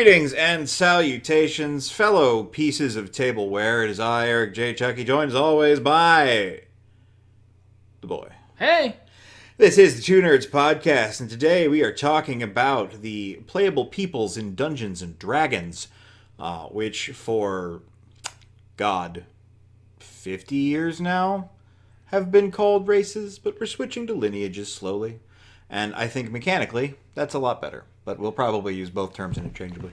Greetings and salutations, fellow pieces of tableware. It is I, Eric J. Chucky, joined as always by the boy. Hey! This is the Two Nerds Podcast, and today we are talking about the playable peoples in Dungeons and Dragons, which for, 50 years now have been called races, but we're switching to lineages slowly. And I think mechanically, that's a lot better. But we'll probably use both terms interchangeably.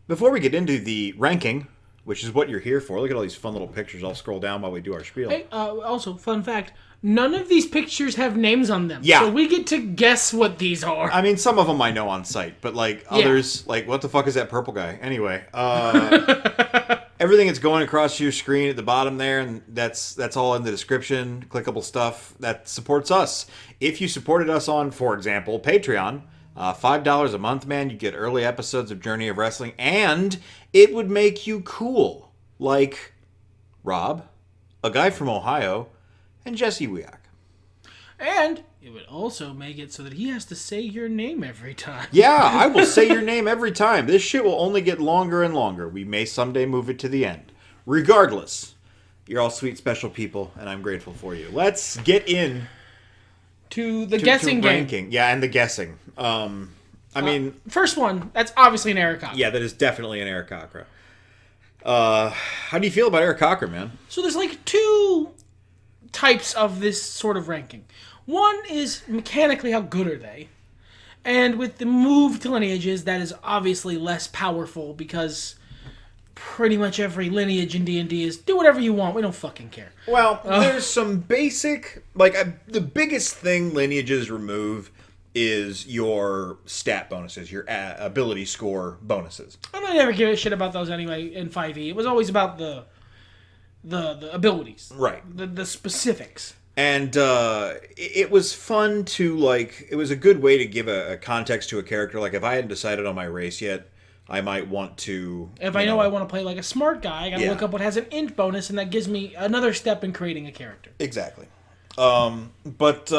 Before we get into the ranking, which is what you're here for, look at all these fun little pictures. I'll scroll down while we do our spiel. Hey, also, fun fact, none of these pictures have names on them. Yeah. So we get to guess what these are. I mean, some of them I know on sight, but like others, like what the fuck is that purple guy? Anyway, everything that's going across your screen at the bottom there, and that's all in the description, clickable stuff that supports us. If you supported us on, for example, Patreon, $5 a month, man, you get early episodes of Journey of Wrestling, and it would make you cool, like Rob, a guy from Ohio, and Jesse Wiak. And it would also make it so that he has to say your name every time. Yeah, I will say your name every time. This shit will only get longer and longer. We may someday move it to the end. Regardless, you're all sweet, special people, and I'm grateful for you. Let's get in to the guessing game. Ranking. Yeah, and the guessing. I mean... First one, that's obviously an Aarakocra. Yeah, that is definitely an Aarakocra. How do you feel about Aarakocra, man? So there's like two types of this sort of ranking. One is mechanically how good are they? And with the move to lineages, that is obviously less powerful because pretty much every lineage in D&D is do whatever you want. We don't fucking care. Well, there's some basic... the biggest thing lineages remove is your stat bonuses, your ability score bonuses. I never give a shit about those anyway in 5e. It was always about the abilities. Right. The specifics. And it was fun to, it was a good way to give a context to a character. Like, if I hadn't decided on my race yet, I might want to... If I know I want to play like a smart guy, I gotta look up what has an int bonus, and that gives me another step in creating a character. Exactly. But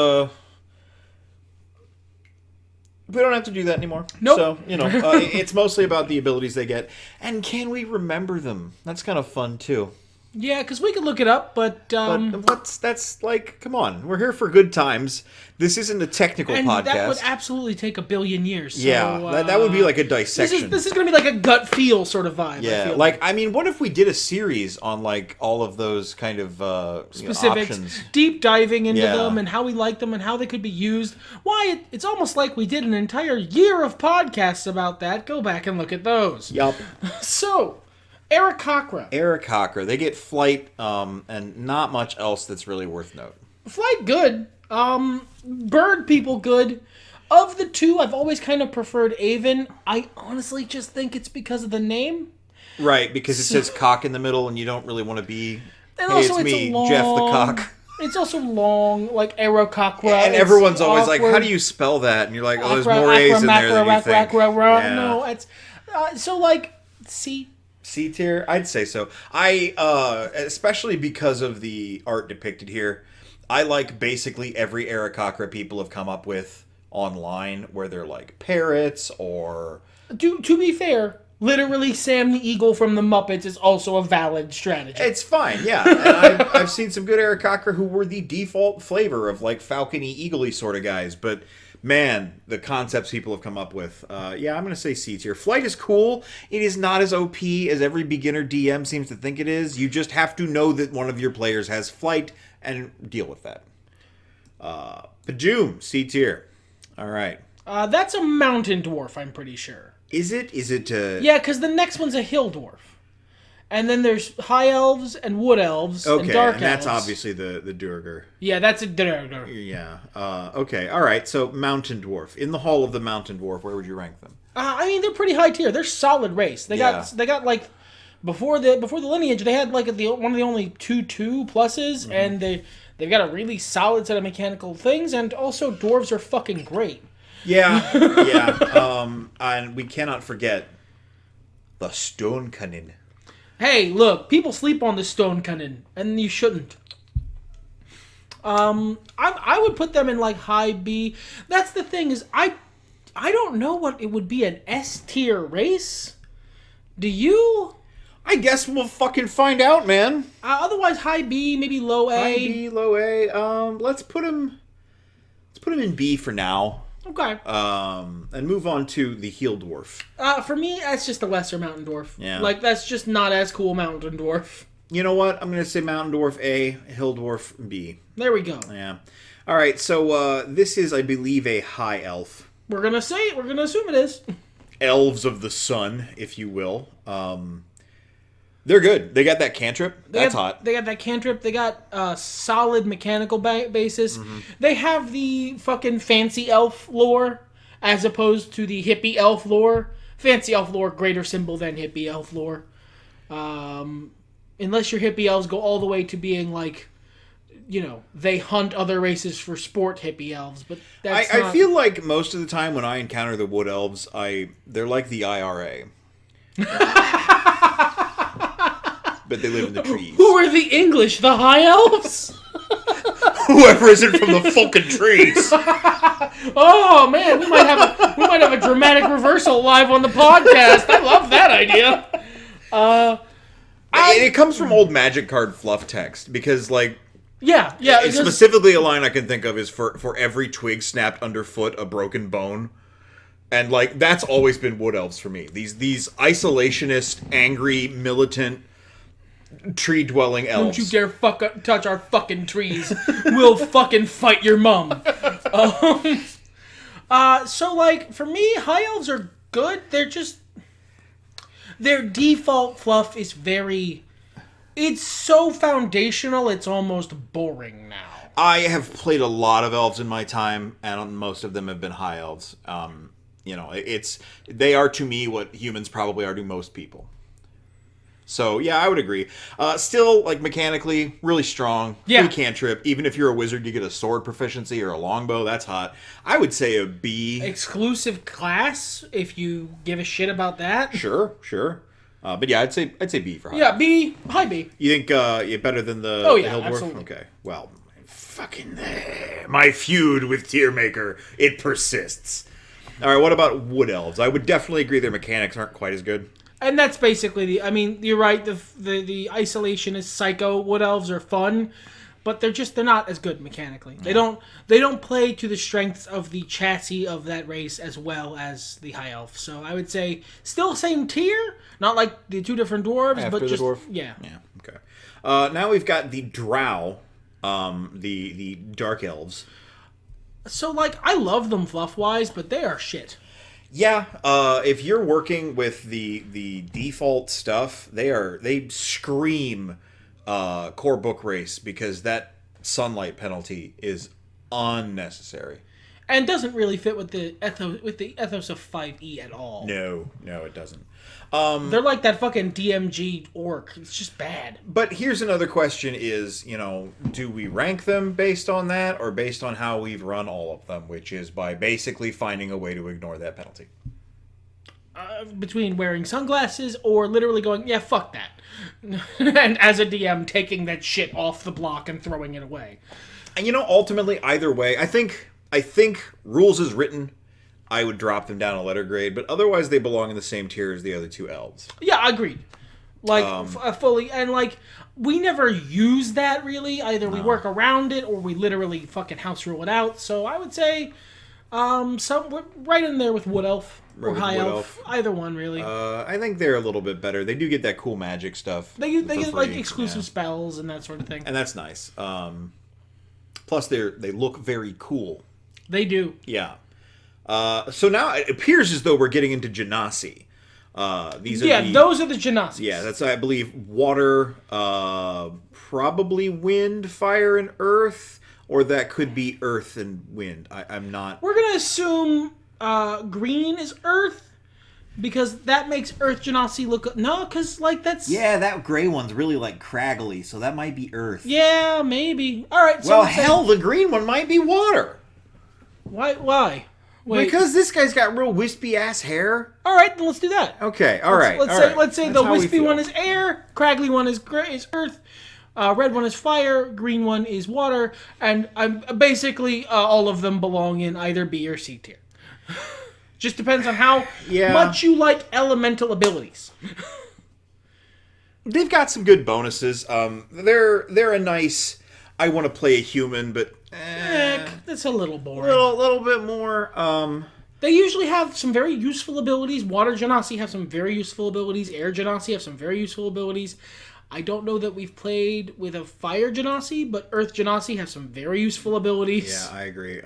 we don't have to do that anymore. Nope. So, it's mostly about the abilities they get. And can we remember them? That's kind of fun, too. Yeah, because we could look it up, but that's come on. We're here for good times. This isn't a technical podcast. That would absolutely take a billion years. So, yeah, that would be like a dissection. This is going to be like a gut feel sort of vibe. Yeah, I mean, what if we did a series on all of those kind of specifics, options? Deep diving into them and how we like them and how they could be used. Why, it's almost like we did an entire year of podcasts about that. Go back and look at those. Yup. So... Aarakocra. They get flight, and not much else that's really worth note. Flight, good. Bird people, good. Of the two, I've always kind of preferred Avon. I honestly just think it's because of the name. Right, because it says cock in the middle, and you don't really want to be, and hey, also it's me, long, Jeff the cock. It's also long, like Aarakocra. And everyone's always like, how do you spell that? And you're like, there's more A's in there than you think. No, it's... C tier? I'd say so. Especially because of the art depicted here, I like basically every Aarakocra people have come up with online, where they're like parrots or... To be fair, literally Sam the Eagle from the Muppets is also a valid strategy. It's fine, yeah. And I've seen some good Aarakocra who were the default flavor of falcony, eagle-y sort of guys, but... Man, the concepts people have come up with. I'm going to say C tier. Flight is cool. It is not as OP as every beginner DM seems to think it is. You just have to know that one of your players has flight and deal with that. Pajoom, C tier. All right. That's a mountain dwarf, I'm pretty sure. Is it? Yeah, because the next one's a hill dwarf. And then there's high elves and wood elves and dark elves. And that's obviously the Durgar. Yeah, that's a Durgar. Yeah. Okay. All right. So mountain dwarf. In the hall of the mountain dwarf, where would you rank them? I mean, they're pretty high tier. They're solid race. They got before the lineage, they had one of the only 2 pluses, and they've got a really solid set of mechanical things, and also dwarves are fucking great. Yeah. And we cannot forget the stone cannon. Hey, look, people sleep on the stone cannon, and you shouldn't. I would put them in high B. That's the thing is, I don't know what it would be an S tier race. Do you? I guess we'll fucking find out, man. Otherwise, high B, maybe low A. High B, low A. Let's put him in B for now. Okay. And move on to the Heel Dwarf. For me, that's just a lesser Mountain Dwarf. Yeah. Like, that's just not as cool Mountain Dwarf. You know what? I'm going to say Mountain Dwarf A, Hill Dwarf B. There we go. Yeah. All right, so this is, I believe, a High Elf. We're going to assume it is. Elves of the Sun, if you will. They're good. They got that cantrip. That's hot. They got that cantrip. They got solid mechanical basis. Mm-hmm. They have the fucking fancy elf lore as opposed to the hippie elf lore. Fancy elf lore, greater symbol than hippie elf lore. Unless your hippie elves go all the way to being like, you know, they hunt other races for sport hippie elves. But that's I feel like most of the time when I encounter the Wood Elves, they're like the IRA. But they live in the trees. Who are the English? The High Elves? Whoever isn't from the fucking trees. Oh man, we might have a dramatic reversal live on the podcast. I love that idea. It comes from old Magic card fluff text because, like, yeah. Specifically, a line I can think of is for every twig snapped underfoot, a broken bone. And, like, that's always been Wood Elves for me. These isolationist, angry, militant, tree-dwelling elves. Don't you dare touch our fucking trees. We'll fucking fight your mom. So, like, for me, High Elves are good. They're just... Their default fluff is very... It's so foundational, it's almost boring now. I have played a lot of elves in my time, and most of them have been High Elves. You know, they are to me what humans probably are to most people. So, yeah, I would agree. Still, like, mechanically, really strong. Yeah. Pretty cantrip. Even if you're a wizard, you get a sword proficiency or a longbow. That's hot. I would say a B. Exclusive class, if you give a shit about that. Sure. But yeah, I'd say B for high. Yeah, B. High B. You think you're better than the Hill Dwarf? Absolutely. Okay. Well, fucking my feud with Tiermaker, it persists. All right, what about Wood Elves? I would definitely agree their mechanics aren't quite as good. And that's basically you're right, the isolationist psycho Wood Elves are fun, but they're not as good mechanically. They don't play to the strengths of the chassis of that race as well as the High Elf. So I would say still same tier, not like the two different dwarves, After but the just dwarf? Yeah, Okay. Now we've got the Drow, the Dark Elves. So like I love them fluff wise, but they are shit. Yeah, if you're working with the default stuff, they scream core book race because that sunlight penalty is unnecessary and doesn't really fit with the ethos of 5e at all. No, it doesn't. They're like that fucking DMG orc. It's just bad. But here's another question: is, you know, do we rank them based on that, or based on how we've run all of them, which is by basically finding a way to ignore that penalty? Between wearing sunglasses or literally going, yeah, fuck that. And as a DM, taking that shit off the block and throwing it away. And, you know, ultimately, either way, I think rules as written, I would drop them down a letter grade, but otherwise they belong in the same tier as the other two elves. Yeah, agreed. Like, fully, and like, we never use that really. Either we work around it or we literally fucking house rule it out. So I would say, right in there with Wood Elf. Or High Elf. Either one, really. I think they're a little bit better. They do get that cool magic stuff. They get like exclusive spells and that sort of thing. And that's nice. Plus, they look very cool. They do. Yeah. So now it appears as though we're getting into Genasi. Those are the Genasi. Yeah, that's, I believe, water, probably wind, fire, and earth. Or that could be earth and wind. I'm not... We're going to assume... green is Earth, because that makes Earth Genasi look... No, because, like, that's... Yeah, that gray one's really, like, craggly, so that might be Earth. Yeah, maybe. Alright, so... Well, hell, the green one might be water. Why? Wait. Because this guy's got real wispy-ass hair. Alright, then let's do that. Okay, alright. Let's say the wispy one is air, craggly one is Earth, red one is fire, green one is water, and I'm basically all of them belong in either B or C tier. Just depends on how Yeah. much you like elemental abilities. They've got some good bonuses. They're a nice. I want to play a human, but That's a little boring. little bit more. They usually have some very useful abilities. Water Genasi have some very useful abilities. Air Genasi have some very useful abilities. I don't know that we've played with a Fire Genasi, but Earth Genasi have some very useful abilities. Yeah, I agree.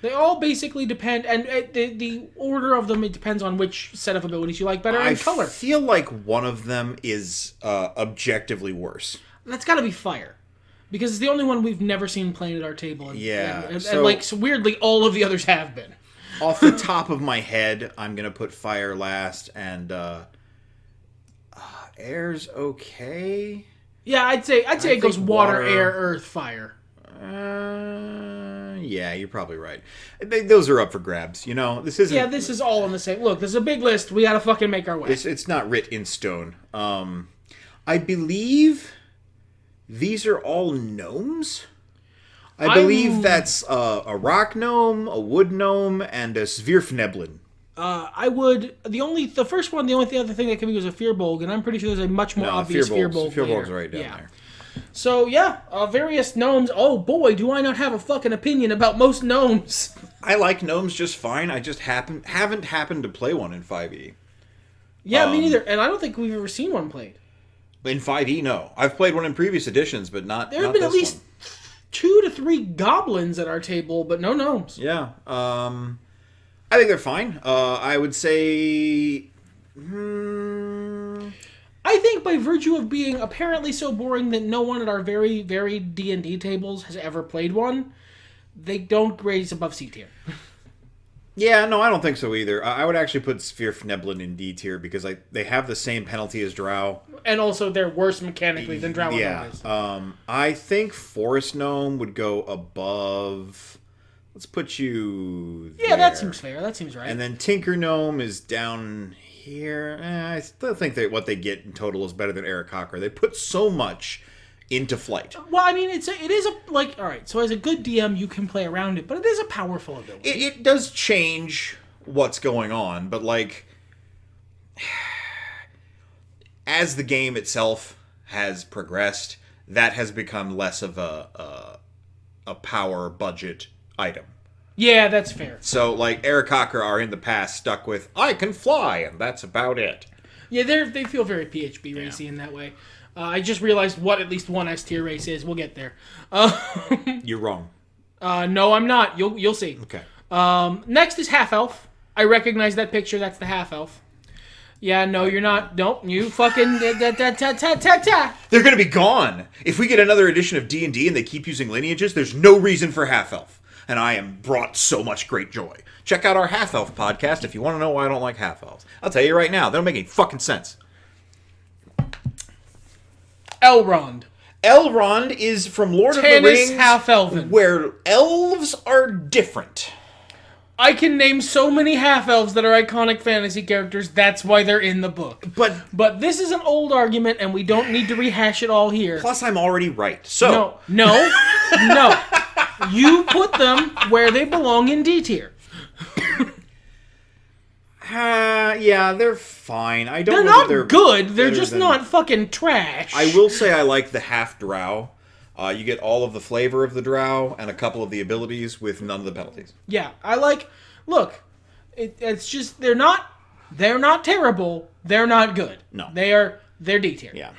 They all basically depend, and the order of them, it depends on which set of abilities you like better and color. I feel like one of them is objectively worse. That's got to be Fire. Because it's the only one we've never seen playing at our table. And so weirdly, all of the others have been. Off the top of my head, I'm going to put Fire last, and Air's okay. Yeah, I'd say it goes water, air, earth, fire. Yeah, you're probably right. Those are up for grabs, you know? This isn't... Yeah, this is all on the same... Look, this is a big list. We gotta fucking make our way. It's not writ in stone. I believe these are all gnomes? I believe that's a rock gnome, a wood gnome, and a Svirfneblin. The first one, the only other thing that could be was a Fearbolg, and I'm pretty sure there's a much more obvious Fearbolg. Fearbolg's right down there. So, yeah, various gnomes. Oh, boy, do I not have a fucking opinion about most gnomes. I like gnomes just fine. I just haven't happened to play one in 5e. Yeah, me neither. And I don't think we've ever seen one played. In 5e, no. I've played one in previous editions, but not There have been at least 2 to 3 goblins at our table, but no gnomes. Yeah. I think they're fine. I would say... I think by virtue of being apparently so boring that no one at our very, very D&D tables has ever played one, they don't grade above C tier. Yeah, no, I don't think so either. I would actually put Svirfneblin in D tier because they have the same penalty as Drow. And also they're worse mechanically than Drow. Yeah. I think Forest Gnome would go above... Let's put you there. Yeah, that seems fair. That seems right. And then Tinker Gnome is down here. I still think that what they get in total is better than Aarakocra. They put so much into flight. Well, I mean, it is all right, so as a good DM, you can play around it, but it is a powerful ability. It does change what's going on, but, like, as the game itself has progressed, that has become less of a power budget item. Yeah, that's fair. So, like, Aarakocra are in the past stuck with, I can fly, and that's about it. Yeah, they feel very PHB racy in that way. I just realized what at least one S tier race is. We'll get there. You're wrong. No, I'm not. You'll see. Okay. Next is Half Elf. I recognize that picture. That's the Half Elf. Yeah, no, you're not. Nope, you fucking... They're gonna be gone. If we get another edition of D&D and they keep using lineages, there's no reason for Half-Elf. And I am brought so much great joy. Check out our Half-Elf podcast if you want to know why I don't like Half-Elves. I'll tell you right now, they don't make any fucking sense. Elrond. Elrond is from Lord of the Rings, half-elven, where elves are different. I can name so many half-elves that are iconic fantasy characters, that's why they're in the book. But this is an old argument, and we don't need to rehash it all here. Plus, I'm already right, so... No. You put them where they belong in D tier. Yeah, they're fine. They're not good, they're just not fucking trash. I will say I like the half-drow. You get all of the flavor of the drow and a couple of the abilities with none of the penalties. Yeah, I like... Look, it's just... They're not terrible. They're not good. No. They're D tier. Yeah.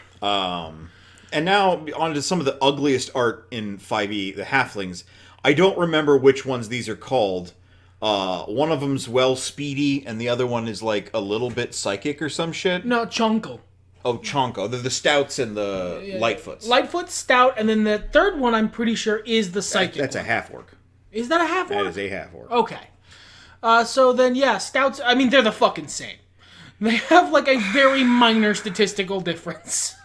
And now, on to some of the ugliest art in 5e, the halflings. I don't remember which ones these are called. One of them's well speedy, and the other one is like a little bit psychic or some shit. No, Chonko. Oh, Chonko. They're the stouts and the Lightfoots. Lightfoot, stout, and then the third one I'm pretty sure is the psychic. That's a half-orc. Is that a half-orc? That is a half-orc. Okay. So then, yeah, stouts, I mean, they're the fucking same. They have like a very minor statistical difference.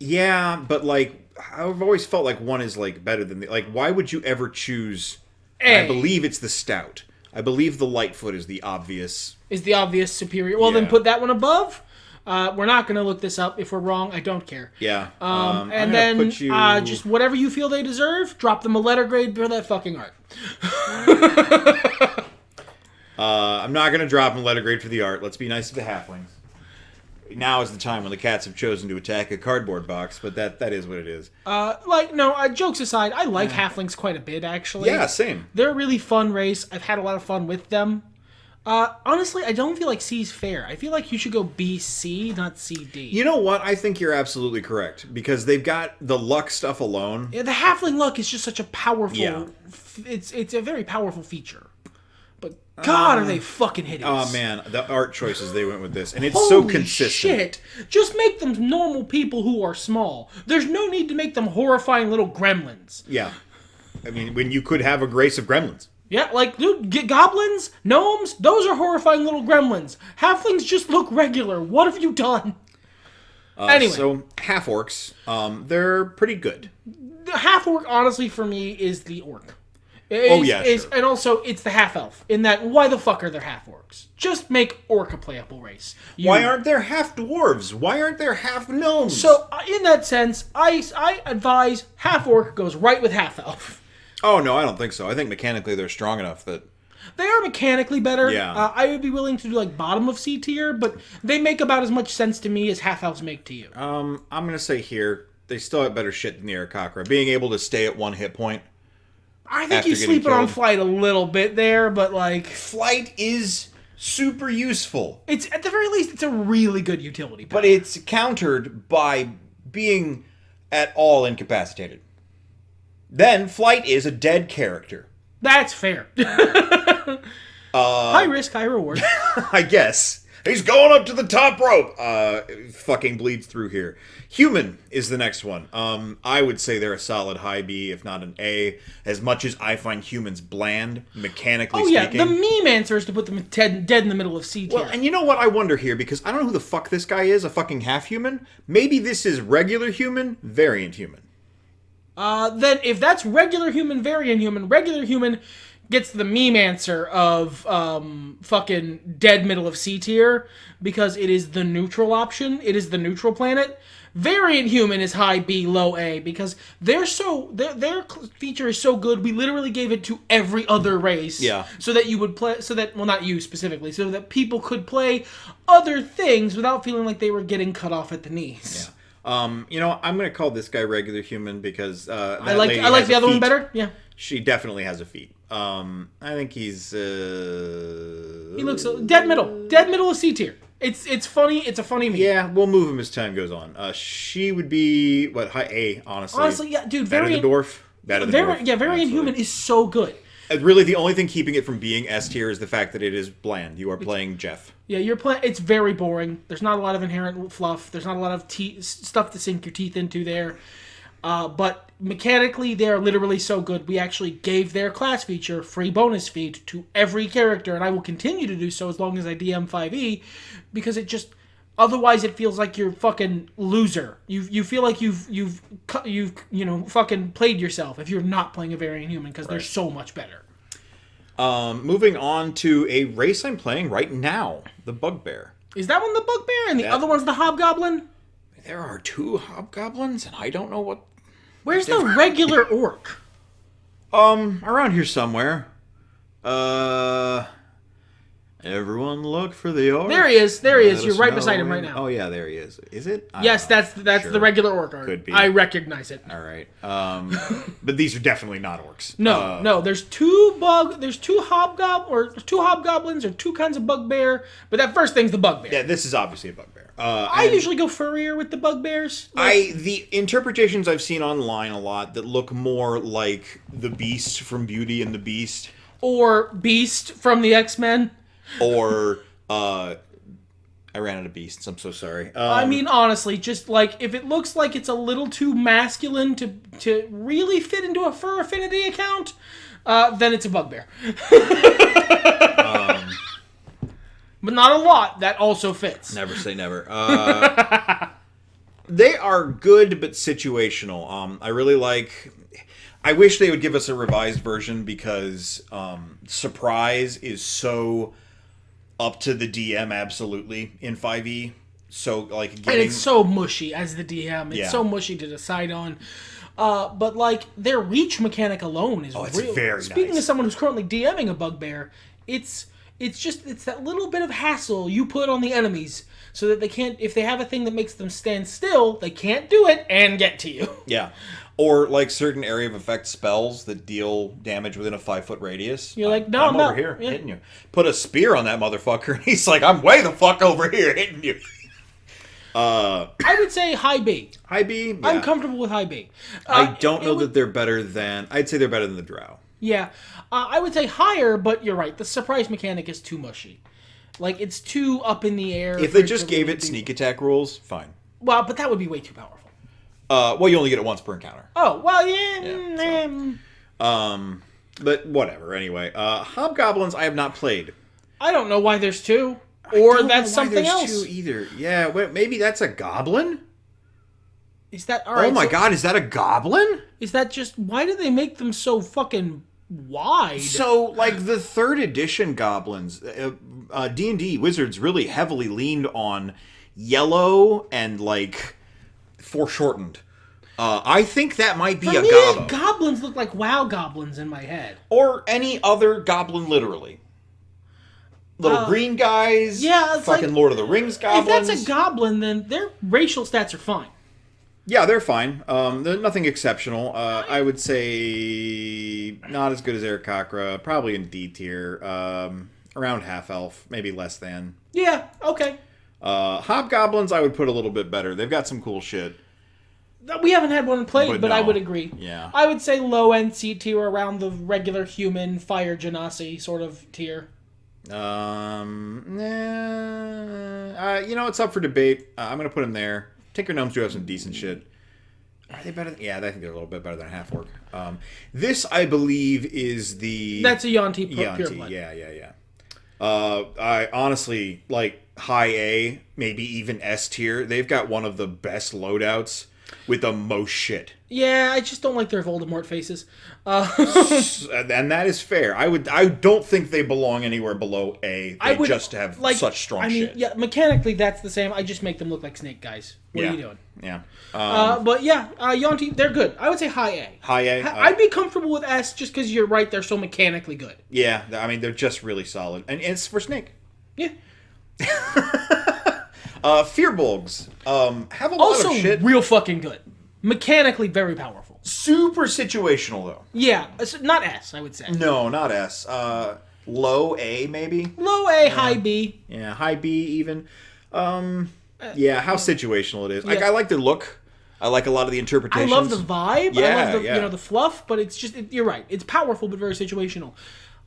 Yeah, but like, I've always felt like one is like better than the... Like, why would you ever choose... I believe it's the stout. I believe the Lightfoot is the obvious... Is the obvious superior. Well, then put that one above. We're not going to look this up. If we're wrong, I don't care. Yeah. And then just whatever you feel they deserve, drop them a letter grade for that fucking art. I'm not going to drop and letter grade for the art. Let's be nice to the halflings. Now is the time when the cats have chosen to attack a cardboard box, but that is what it is. Jokes aside, I like halflings quite a bit, actually. Yeah, same. They're a really fun race. I've had a lot of fun with them. Honestly, I don't feel like C's fair. I feel like you should go BC, not CD. You know what? I think you're absolutely correct, because they've got the luck stuff alone. Yeah, the halfling luck is just such a powerful... Yeah. It's a very powerful feature. But God, are they fucking hideous. Oh, man. The art choices they went with this. And it's Holy so consistent. Shit. Just make them normal people who are small. There's no need to make them horrifying little gremlins. Yeah. I mean, when you could have a grace of gremlins. Yeah, like, dude, goblins, gnomes, those are horrifying little gremlins. Halflings just look regular. What have you done? Anyway. So, half-orcs, they're pretty good. The half-orc, honestly, for me, is the orc. Sure. And also, it's the half-elf. In that, why the fuck are there half-orcs? Just make orc a playable race. Why aren't there half-dwarves? Why aren't there half-gnomes? So, in that sense, I advise half-orc goes right with half-elf. Oh, no, I don't think so. I think mechanically they're strong enough that... They are mechanically better. Yeah. I would be willing to do, like, bottom of C tier, but they make about as much sense to me as half-elves make to you. I'm going to say here, they still have better shit than the Aarakocra. Being able to stay at one hit point. I think you're sleeping on flight a little bit there, but, like... Flight is super useful. It's, at the very least, it's a really good utility power. But it's countered by being at all incapacitated. Then, Flight is a dead character. That's fair. High risk, high reward. I guess. He's going up to the top rope. Fucking bleeds through here. Human is the next one. I would say they're a solid high B, if not an A, as much as I find humans bland, mechanically speaking. The meme answer is to put them dead in the middle of C tier. Well, and you know what I wonder here, because I don't know who the fuck this guy is, a fucking half-human? Maybe this is regular human, variant human. Then if that's regular human gets the meme answer of fucking dead middle of C tier because it is the neutral option. It is the neutral planet. Variant human is high B, low A because their feature is so good. We literally gave it to every other race. Yeah. So that you would play. Well, not you specifically. So that people could play other things without feeling like they were getting cut off at the knees. Yeah. I'm going to call this guy regular human because I like the other one better. Yeah. She definitely has a feat. I think he's... He looks dead middle of C tier. It's funny. It's a funny meme. Yeah, we'll move him as time goes on. She would be high A, honestly. Honestly, yeah, dude. Variant dwarf. Varian human is so good. Really, the only thing keeping it from being S tier is the fact that it is bland. You are playing Jeff. Yeah, you're playing. It's very boring. There's not a lot of inherent fluff. There's not a lot of stuff to sink your teeth into there. But mechanically, they're literally so good. We actually gave their class feature free bonus feed to every character, and I will continue to do so as long as I DM 5e, because it just otherwise it feels like you're fucking loser. You feel like you've fucking played yourself if you're not playing a Varian Human because they're so much better. Moving on to a race I'm playing right now, the Bugbear. Is that one the Bugbear and the other one's the Hobgoblin? There are two Hobgoblins, and I don't know what... Where's the regular orc? Around here somewhere. Everyone look for the orc. There he is. You're right beside him right now. Oh, yeah, there he is. Is it? Yes, that's sure. The regular orc art. Could be. I recognize it. All right. But these are definitely not orcs. No. There's two hobgoblins or two kinds of bugbear, but that first thing's the bugbear. Yeah, this is obviously a bugbear. I usually go furrier with the bugbears. The interpretations I've seen online a lot that look more like the Beast from Beauty and the Beast. Or Beast from the X-Men. Or, I ran out of beasts. I'm so sorry. I mean, honestly, just like if it looks like it's a little too masculine to really fit into a fur affinity account, then it's a bugbear. But not a lot. That also fits. Never say never. They are good, but situational. I really like... I wish they would give us a revised version because surprise is so... up to the DM, absolutely, in 5e. So, like, getting... And it's so mushy as the DM. It's so mushy to decide on. But, like, their reach mechanic alone is real. Very nice. Speaking as someone who's currently DMing a bugbear, it's It's that little bit of hassle you put on the enemies so that they can't, if they have a thing that makes them stand still, they can't do it and get to you. Yeah. Or like certain area of effect spells that deal damage within a 5-foot radius. You're like, no, I'm not over here hitting you. Put a spear on that motherfucker, and he's like, I'm way the fuck over here hitting you. I would say high B. High B? Yeah. I'm comfortable with high B. I don't know that they're better than... I'd say they're better than the Drow. Yeah. I would say higher, but you're right. The surprise mechanic is too mushy. Like, it's too up in the air. If they just gave it sneak attack rules, fine. Well, but that would be way too powerful. Well, you only get it once per encounter. Oh, well, yeah. But whatever, anyway. Hobgoblins I have not played. I don't know why there's two. Or that's something else. Two either. Yeah, maybe that's a goblin? Is that... All right, oh my god, is that a goblin? Is that just... Why do they make them so fucking wide? So, like, the 3rd edition goblins, D&D Wizards really heavily leaned on yellow and, like, foreshortened. I think that might be For a me, gobbo. goblins look like WoW goblins in my head. Or any other goblin, literally. Little green guys. Yeah, it's fucking like, Lord of the Rings goblins. If that's a goblin, then their racial stats are fine. Yeah, they're fine. They're nothing exceptional. I would say not as good as Aarakocra. Probably in D tier. Around half elf, maybe less than. Yeah, okay. Hobgoblins, I would put a little bit better. They've got some cool shit. We haven't had one played, but no. I would agree. Yeah. I would say low end C tier around the regular human fire genasi sort of tier. It's up for debate. I'm gonna put them there. Tinker Gnomes do have some decent shit. Are they better? Yeah, I think they're a little bit better than a half orc. This, I believe, is the... That's a Yuan-Ti pure blood. Yeah. I honestly, like, high A, maybe even S tier. They've got one of the best loadouts with the most shit. Yeah, I just don't like their Voldemort faces. And that is fair. I don't think they belong anywhere below A. They just have such strong shit. Yeah, mechanically that's the same. I just make them look like snake guys. What are you doing? Yeah. But yeah, Yuan-Ti, they're good. I would say high A. High A. I'd be comfortable with S just because you're right, they're so mechanically good. Yeah, I mean, they're just really solid. And it's for Snake. Yeah. Fearbolgs have a lot of shit. Also real fucking good. Mechanically very powerful. Super situational, though. Yeah, not S, I would say. No, not S. Low A, maybe? Low A, high B. Yeah, high B even. Yeah, how situational it is. Yeah. I like their look. I like a lot of the interpretations. I love the vibe. Yeah, I love the the fluff, but it's just, you're right. It's powerful, but very situational.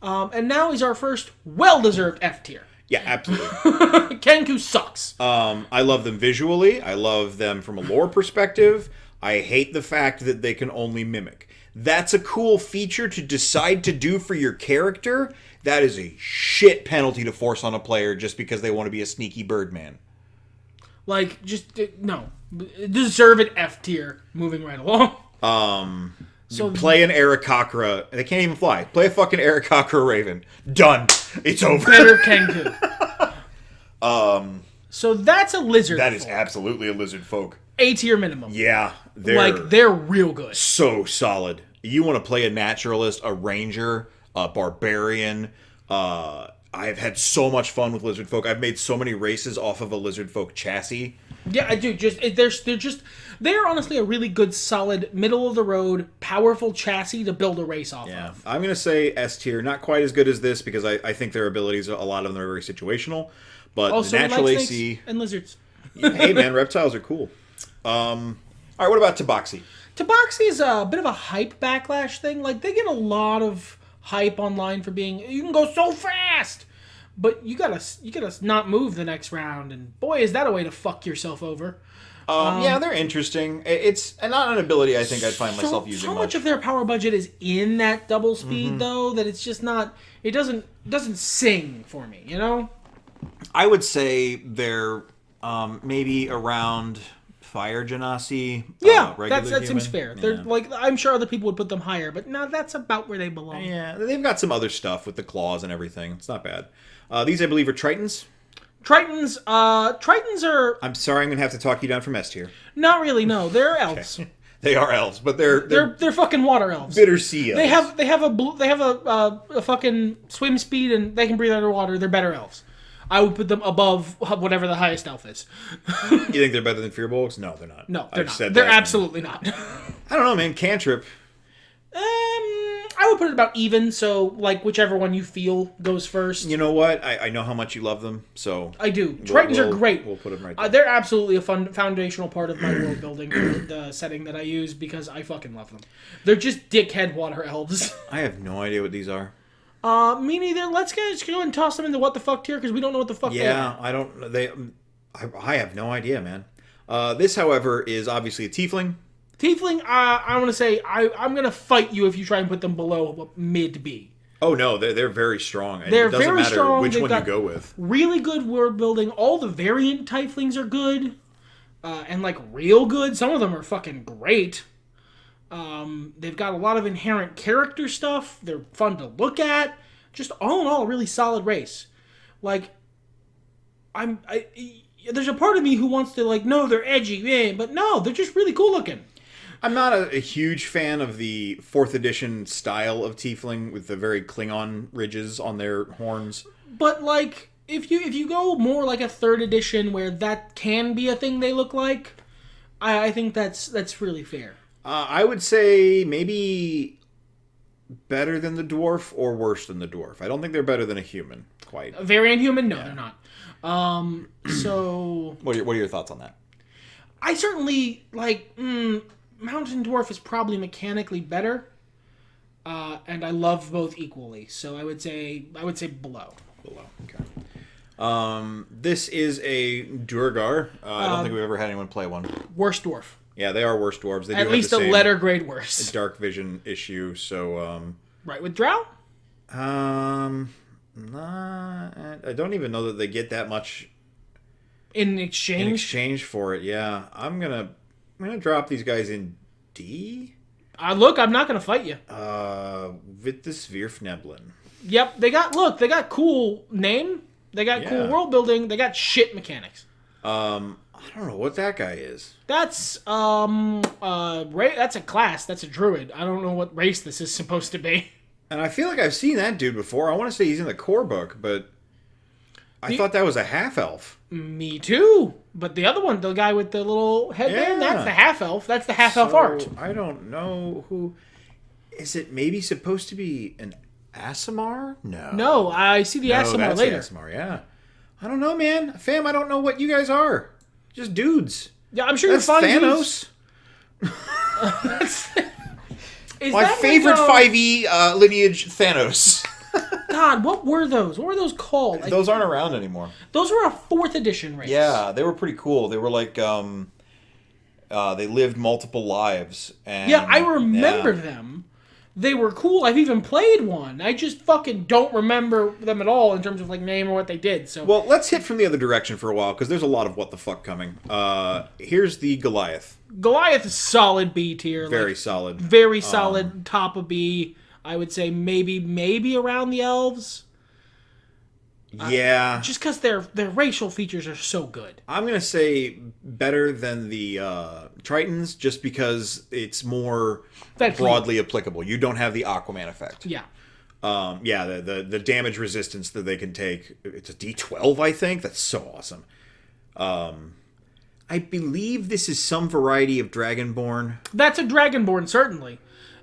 And now he's our first well-deserved F tier. Yeah, absolutely. Kenku sucks. I love them visually. I love them from a lore perspective. I hate the fact that they can only mimic. That's a cool feature to decide to do for your character. That is a shit penalty to force on a player just because they want to be a sneaky birdman. Like, just, no. Deserve it F tier. Moving right along. So play an Aarakocra. They can't even fly. Play a fucking Aarakocra Raven. Done. It's over. Better Kenku. So that's a lizard. That is absolutely a Lizardfolk. A tier minimum. Yeah. They're real good. So solid. You want to play a naturalist, a ranger, a barbarian. I've had so much fun with Lizardfolk. I've made so many races off of a Lizardfolk chassis. Yeah, I do. They're honestly a really good, solid, middle of the road, powerful chassis to build a race off of. I'm gonna say S tier. Not quite as good as this because I think their abilities, a lot of them are very situational. But also, the natural like AC snakes and lizards. Hey man, reptiles are cool. All right, what about Tabaxi? Tabaxi is a bit of a hype backlash thing. Like, they get a lot of hype online for being, you can go so fast, but you gotta not move the next round, and boy, is that a way to fuck yourself over. Yeah, they're interesting. It's not an ability I think I'd find myself using so much of their power budget is in that double speed, though, that it's just not, it doesn't sing for me, you know? I would say they're maybe around Fire Genasi. Yeah, that human. seems fair. Yeah. They're like, I'm sure other people would put them higher, but no, that's about where they belong. Yeah, they've got some other stuff with the claws and everything. It's not bad. These, I believe, are Tritons. Tritons are... I'm sorry, I'm going to have to talk you down from S tier. Not really, no. They're elves. They are elves, but they're They're fucking water elves. bitter sea elves. They have a fucking swim speed and they can breathe underwater. They're better elves. I would put them above whatever the highest elf is. You think they're better than Fearbolgs? No, they're not. No, they're not. They're absolutely not. I don't know, man. Cantrip. I would put it about even, so like whichever one you feel goes first. You know what? I know how much you love them, so I do. Tritons are great. We'll put them right there. They're absolutely a foundational part of my world building for the setting that I use because I fucking love them. They're just dickhead water elves. I have no idea what these are. Me neither. Let's just go and toss them in the what the fuck tier because we don't know what the fuck they are. Yeah, I don't. I have no idea, man. This, however, is obviously a tiefling. Tiefling, I want to say I'm gonna fight you if you try and put them below mid B. Oh no, they're very strong. And They're it doesn't very matter strong. which They've one you got go with. Really good world building. All the variant tieflings are good, and like real good. Some of them are fucking great. They've got a lot of inherent character stuff. They're fun to look at. Just all in all, a really solid race. Like, there's a part of me who wants to like, no, they're edgy, but no, they're just really cool looking. I'm not a huge fan of the 4th edition style of tiefling with the very Klingon ridges on their horns. But like, if you go more like a 3rd edition where that can be a thing they look like, I think that's really fair. I would say maybe better than the dwarf or worse than the dwarf. I don't think they're better than a human, quite. A Varian Human? No, they're not. So... What are your thoughts on that? I certainly, like, Mountain Dwarf is probably mechanically better, and I love both equally. So I would say below. Below, okay. This is a Duergar. I don't think we've ever had anyone play one. Worst dwarf. Yeah, they are worse dwarves. They do At have least the a same letter grade worse. dark vision issue, so... Right, with Drow? I don't even know that they get that much In exchange? for it. Yeah, I'm gonna drop these guys in D. Look, I'm not gonna fight you. Vitus Virfneblin. Yep, they got cool name. They got cool world building. They got shit mechanics. I don't know what that guy is. That's that's a class. That's a druid. I don't know what race this is supposed to be. And I feel like I've seen that dude before. I want to say he's in the core book, but I thought that was a half elf. Me too. But the other one, the guy with the little headband, that's the half elf. That's the half elf art. I don't know who. Is it maybe supposed to be an Aasimar? No. No, I see the Aasimar later. Aasimar, yeah. I don't know, man. Fam, I don't know what you guys are. Just dudes. Yeah, I'm sure That's you're fun Thanos. Is My that favorite like 5e lineage, Thanos. God, what were those? What were those called? Those aren't around anymore. Those were a 4th edition race. Yeah, they were pretty cool. They were like, they lived multiple lives. And, yeah, I remember them. They were cool. I've even played one. I just fucking don't remember them at all in terms of like name or what they did. So well, let's hit from the other direction for a while because there's a lot of what the fuck coming. Here's the Goliath. Goliath is solid B tier. Very solid. Very solid top of B. I would say maybe around the Elves. Yeah. Just because their racial features are so good. I'm going to say better than the Tritons just because it's more broadly applicable. You don't have the Aquaman effect. Yeah. The damage resistance that they can take. It's a D12, I think. That's so awesome. I believe this is some variety of Dragonborn. That's a Dragonborn, certainly.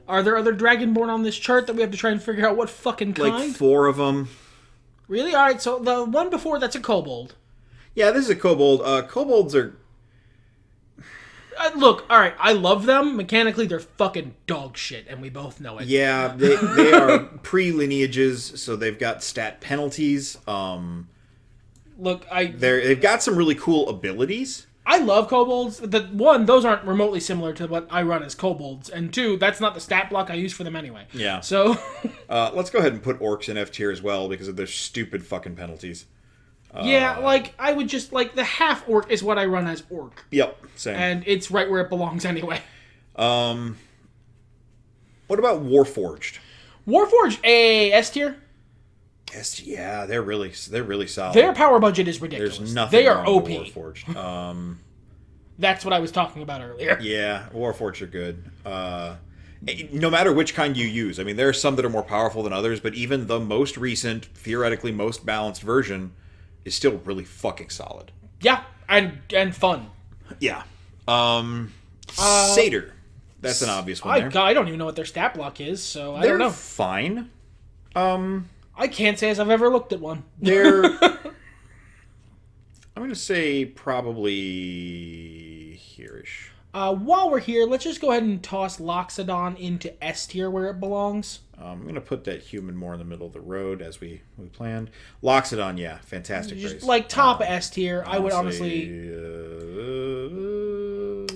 Are there other Dragonborn on this chart that we have to try and figure out what fucking kind? Like 4 of them. Really? All right, so the one before, that's a kobold. Yeah, this is a kobold. Kobolds are... Look, all right, I love them. Mechanically, they're fucking dog shit, and we both know it. Yeah, they are pre-lineages, so they've got stat penalties. Look, they've got some really cool abilities. I love kobolds. One, those aren't remotely similar to what I run as kobolds, and 2, that's not the stat block I use for them anyway. Yeah. So... let's go ahead and put orcs in F tier as well because of their stupid fucking penalties. Yeah, like, I would just, like, the half orc is what I run as orc. Yep, same. And it's right where it belongs anyway. What about Warforged? Warforged, S tier? Yeah, they're really solid. Their power budget is ridiculous. There's nothing They are wrong OP. with Warforged. That's what I was talking about earlier. Yeah, Warforged are good. No matter which kind you use. I mean, there are some that are more powerful than others, but even the most recent, theoretically most balanced version is still really fucking solid. Yeah, and fun. Yeah. Satyr. That's an obvious one there. I don't even know what their stat block is, so I They're don't know. Fine. I can't say as I've ever looked at one. They're... I'm going to say probably here-ish. While we're here, let's just go ahead and toss Loxodon into S tier where it belongs. I'm going to put that human more in the middle of the road as we planned. Loxodon, yeah, fantastic Just race. like top S tier, I would honestly...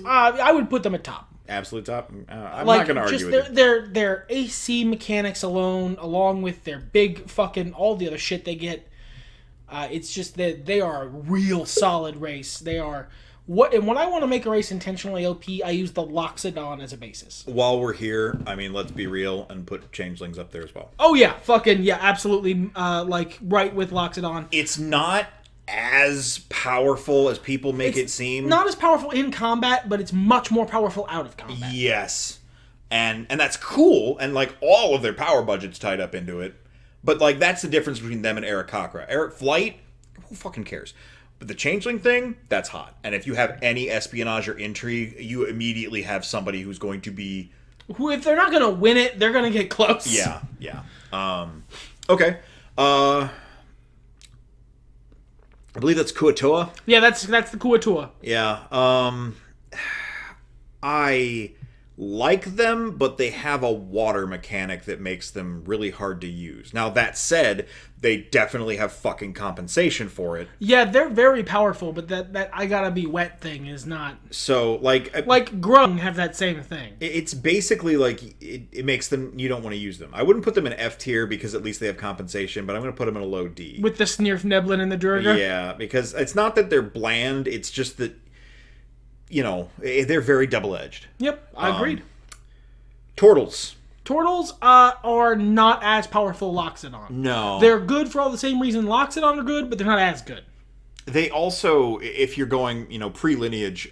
I would put them at top. Absolute top? I'm not going to argue with you. Their AC mechanics alone, along with their big fucking... all the other shit they get, it's just that they are a real solid race. They are... And when I want to make a race intentionally OP, I use the Loxodon as a basis. While we're here, I mean, let's be real and put Changelings up there as well. Oh yeah, absolutely. Right with Loxodon. It's not as powerful as people make it seem. Not as powerful in combat, but it's much more powerful out of combat. Yes, and that's cool, and like all of their power budget's tied up into it. But like that's the difference between them and Eric Cochra. Eric Flight, who fucking cares? But the Changeling thing, that's hot. And if you have any espionage or intrigue, you immediately have somebody who's going to be... who, if they're not going to win it, they're going to get close. Yeah. Okay. I believe that's Kuatoa. Yeah, that's the Kuatua. Yeah. I like them, but they have a water mechanic that makes them really hard to use. Now, that said, they definitely have fucking compensation for it. Yeah, they're very powerful, but that I gotta be wet thing is not... So, like Grung have that same thing. It's basically like, it makes them... you don't want to use them. I wouldn't put them in F tier because at least they have compensation, but I'm going to put them in a low D. With the Snirf Neblin and the Durga? Yeah, because it's not that they're bland, it's just that, they're very double-edged. Yep, I agreed. Turtles. Turtles are not as powerful Loxodon. No. They're good for all the same reason Loxodon are good, but they're not as good. They also, if you're going, pre-lineage,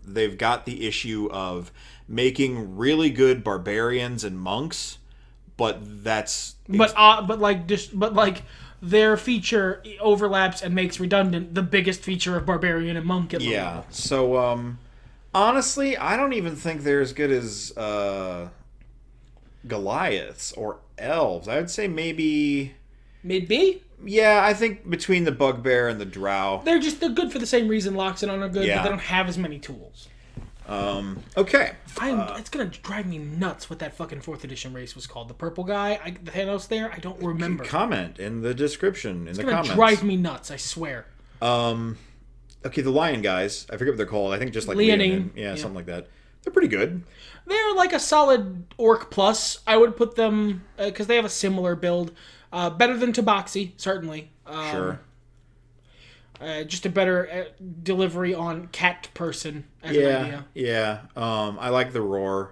they've got the issue of making really good barbarians and monks, but that's... their feature overlaps and makes redundant the biggest feature of barbarian and monk at the level. So, honestly, I don't even think they're as good as Goliaths or Elves. I would say maybe... Mid-B? Yeah, I think between the Bugbear and the Drow. They're good for the same reason Loxodon are good, but they don't have as many tools. Okay. It's gonna drive me nuts what that fucking 4th edition race was called. The purple guy, the Thanos there, I don't remember. Comment in the description, in the comments. It's gonna drive me nuts, I swear. Okay, the lion guys, I forget what they're called. I think just like Leonine. Yeah, something like that. They're pretty good. They're like a solid Orc plus. I would put them, because they have a similar build. Better than Tabaxi, certainly. Sure. Just a better delivery on cat person as an idea. Yeah. I like the roar.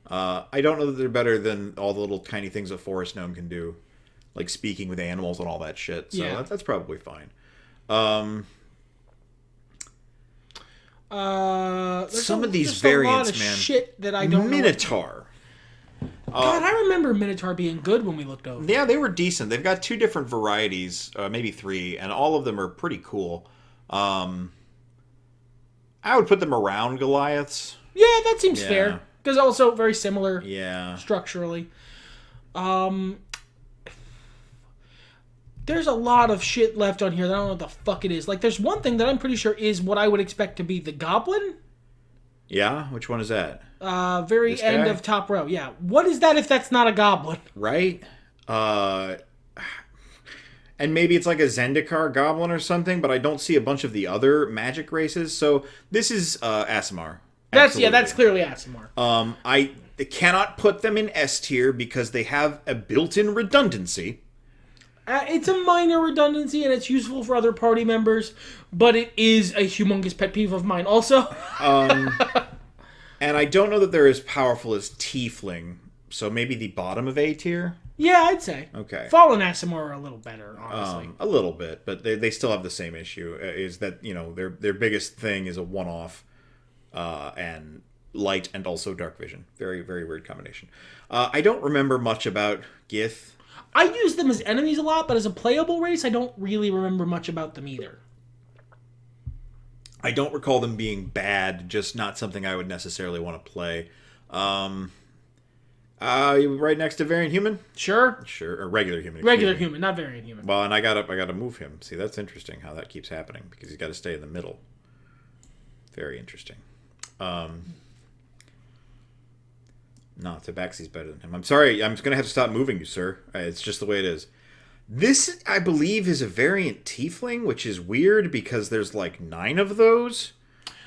I don't know that they're better than all the little tiny things a forest gnome can do, like speaking with animals and all that shit. So that's probably fine. Some of these variants, man. Shit that I don't Minotaur. God, I remember Minotaur being good when we looked over. Yeah, they were decent. They've got 2 different varieties, maybe 3, and all of them are pretty cool. I would put them around Goliaths. Yeah, that seems fair. Because also very similar structurally. There's a lot of shit left on here that I don't know what the fuck it is. Like, there's one thing that I'm pretty sure is what I would expect to be the Goblin. Yeah? Which one is that? Very end of top row. Yeah. What is that if that's not a Goblin? Right? And maybe it's like a Zendikar Goblin or something, but I don't see a bunch of the other magic races. So this is Aasimar. That's clearly Aasimar. I cannot put them in S tier because they have a built-in redundancy. It's a minor redundancy, and it's useful for other party members, but it is a humongous pet peeve of mine also. And I don't know that they're as powerful as Tiefling, so maybe the bottom of A tier? Yeah, I'd say. Okay. Fallen Aasimar are a little better, honestly. A little bit, but they still have the same issue, is that, their biggest thing is a one-off. and light and also dark vision. Very, very weird combination. I don't remember much about Gith. I use them as enemies a lot, but as a playable race, I don't really remember much about them either. I don't recall them being bad, just not something I would necessarily want to play. Right next to Varian Human? Sure. Sure, or regular human. Regular human, not Varian Human. Well, and I gotta move him. See, that's interesting how that keeps happening because he's got to stay in the middle. Very interesting. No, Tabaxi's better than him. I'm sorry, I'm just gonna have to stop moving you, sir. It's just the way it is. This, I believe, is a variant tiefling, which is weird because there's like 9 of those.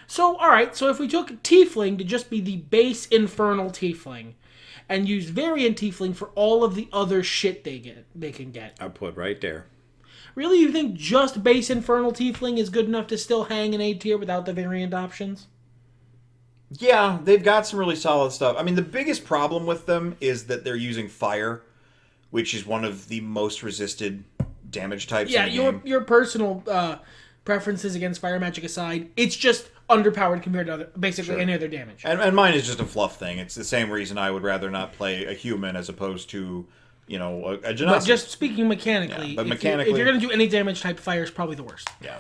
So, alright, so if we took tiefling to just be the base infernal tiefling, and use variant tiefling for all of the other shit they can get. I'll put right there. Really, you think just base infernal tiefling is good enough to still hang in A tier without the variant options? Yeah, they've got some really solid stuff. I mean, the biggest problem with them is that they're using fire, which is one of the most resisted damage types in the game. Your personal preferences against fire magic aside, it's just underpowered compared to basically any other damage. And mine is just a fluff thing. It's the same reason I would rather not play a human as opposed to, a Genasi. But just speaking mechanically, if you're going to do any damage type, fire is probably the worst. Yeah.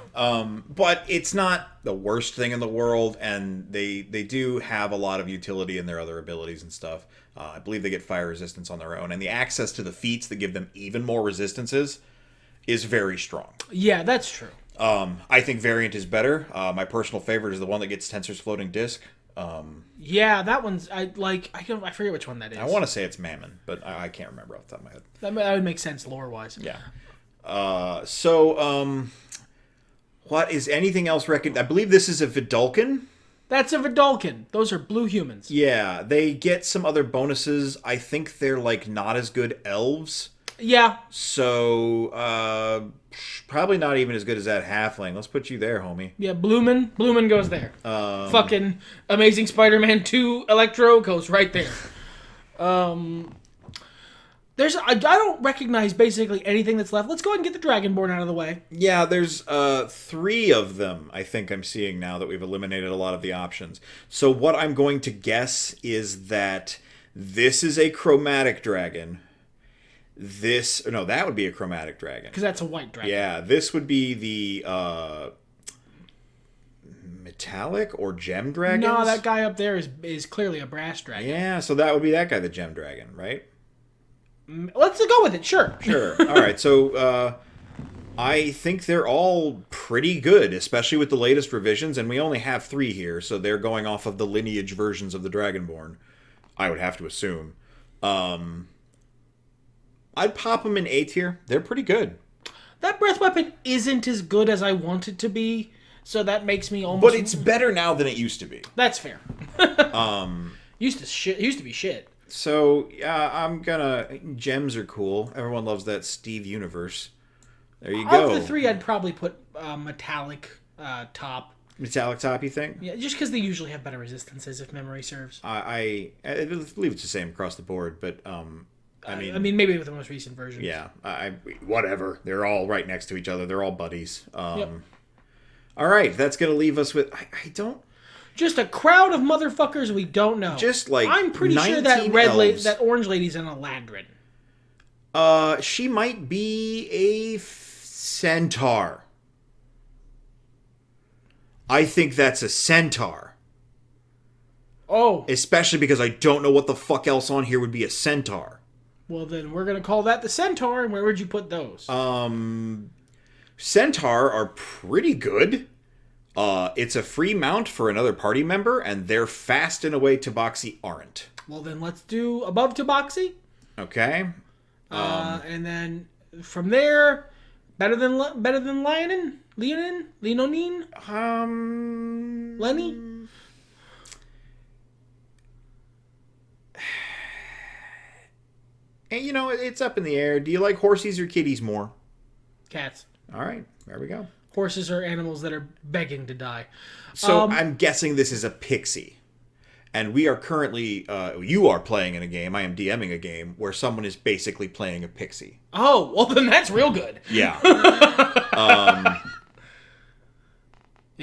But it's not the worst thing in the world, and they do have a lot of utility in their other abilities and stuff. I believe they get fire resistance on their own, and the access to the feats that give them even more resistances is very strong. Yeah, that's true. I think Variant is better. My personal favorite is the one that gets Tensor's floating disc. Yeah, that one's I forget which one that is. I want to say it's Mammon, but I can't remember off the top of my head. That would make sense lore wise. Yeah. What is anything else recognized? I believe this is a Vidalcan. That's a Vidalcan. Those are blue humans. Yeah, they get some other bonuses. I think they're like not as good elves. Yeah. So, probably not even as good as that halfling. Let's put you there, homie. Yeah, Bloomin goes there. Fucking Amazing Spider-Man 2 Electro goes right there. I don't recognize basically anything that's left. Let's go ahead and get the Dragonborn out of the way. Yeah, there's 3 of them I think I'm seeing now that we've eliminated a lot of the options. So what I'm going to guess is that this is a chromatic dragon. That would be a chromatic dragon. Because that's a white dragon. Yeah, this would be the metallic or gem dragon. No, that guy up there is clearly a brass dragon. Yeah, so that would be that guy, the gem dragon, right? Let's go with it, sure. Sure. All right, so I think they're all pretty good, especially with the latest revisions, and we only have 3 here, so they're going off of the Lineage versions of the Dragonborn, I would have to assume. I'd pop them in A tier. They're pretty good. That breath weapon isn't as good as I want it to be, so that makes me almost... But it's better now than it used to be. That's fair. Used to be shit. So, I'm gonna... Gems are cool. Everyone loves that Steve universe. There you go. Of the 3, I'd probably put metallic top. Metallic top, you think? Yeah, just because they usually have better resistances, if memory serves. I believe it's the same across the board, but... I mean, maybe with the most recent version. Yeah, whatever. They're all right next to each other. They're all buddies. Yep. All right, that's gonna leave us with I don't. Just a crowd of motherfuckers we don't know. Just like I'm pretty sure that that orange lady's an Eladrin. She might be a centaur. I think that's a centaur. Oh, especially because I don't know what the fuck else on here would be a centaur. Well, then we're going to call that the Centaur, and where would you put those? Centaur are pretty good. It's a free mount for another party member, and they're fast in a way Tabaxi aren't. Well, then let's do above Tabaxi. Okay. And then from there, better than Leonin? Lenny? And it's up in the air. Do you like horsies or kitties more? Cats. All right, there we go. Horses are animals that are begging to die. So I'm guessing this is a pixie. And we are currently, you are playing in a game, I am DMing a game, where someone is basically playing a pixie. Oh, well then that's real good. Yeah.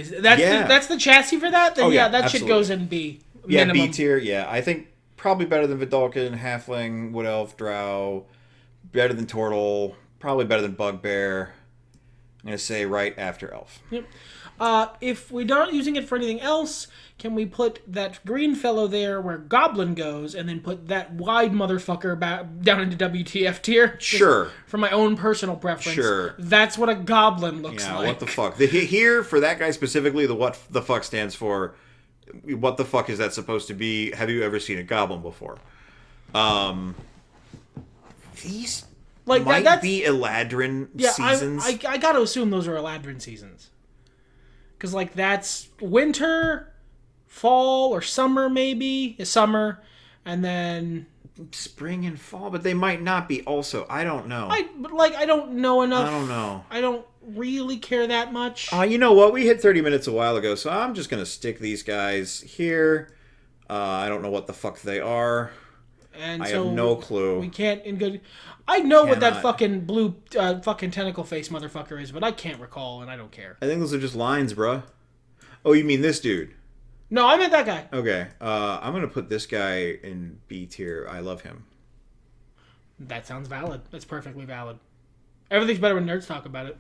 That's the chassis for that? Then Oh, yeah, that absolutely. shit goes in B. Yeah, Minimum. B tier. Yeah, I think probably better than Vidalkin, Halfling, Wood Elf, Drow. Better than Turtle. Probably better than Bugbear. I'm gonna say right after Elf. Yep. If we're not using it for anything else, can we put that green fellow there where Goblin goes, and then put that wide motherfucker back down into WTF tier? Sure. For my own personal preference. Sure. That's what a Goblin looks Yeah, like. what the fuck? Here, for that guy specifically, the what the fuck stands for, what the fuck is that supposed to be? Have you ever seen a Goblin before? These Like, might that's- be Eladrin Yeah, seasons. I gotta assume those are Eladrin seasons. Because, like, that's winter, fall, or summer, maybe. Summer, and then... Spring and fall, but they might not be also. I don't know. I don't know enough. I don't know. I don't really care that much. You know what? We hit 30 minutes a while ago, so I'm just going to stick these guys here. I don't know what the fuck they are. And I so have no clue. We can't in good... I know what that Cannot. fucking blue fucking tentacle face motherfucker is, but I can't recall, and I don't care. I think those are just lines, bruh. Oh, you mean this dude? No, I meant that guy. Okay. I'm going to put this guy in B tier. I love him. That sounds valid. That's perfectly valid. Everything's better when nerds talk about it.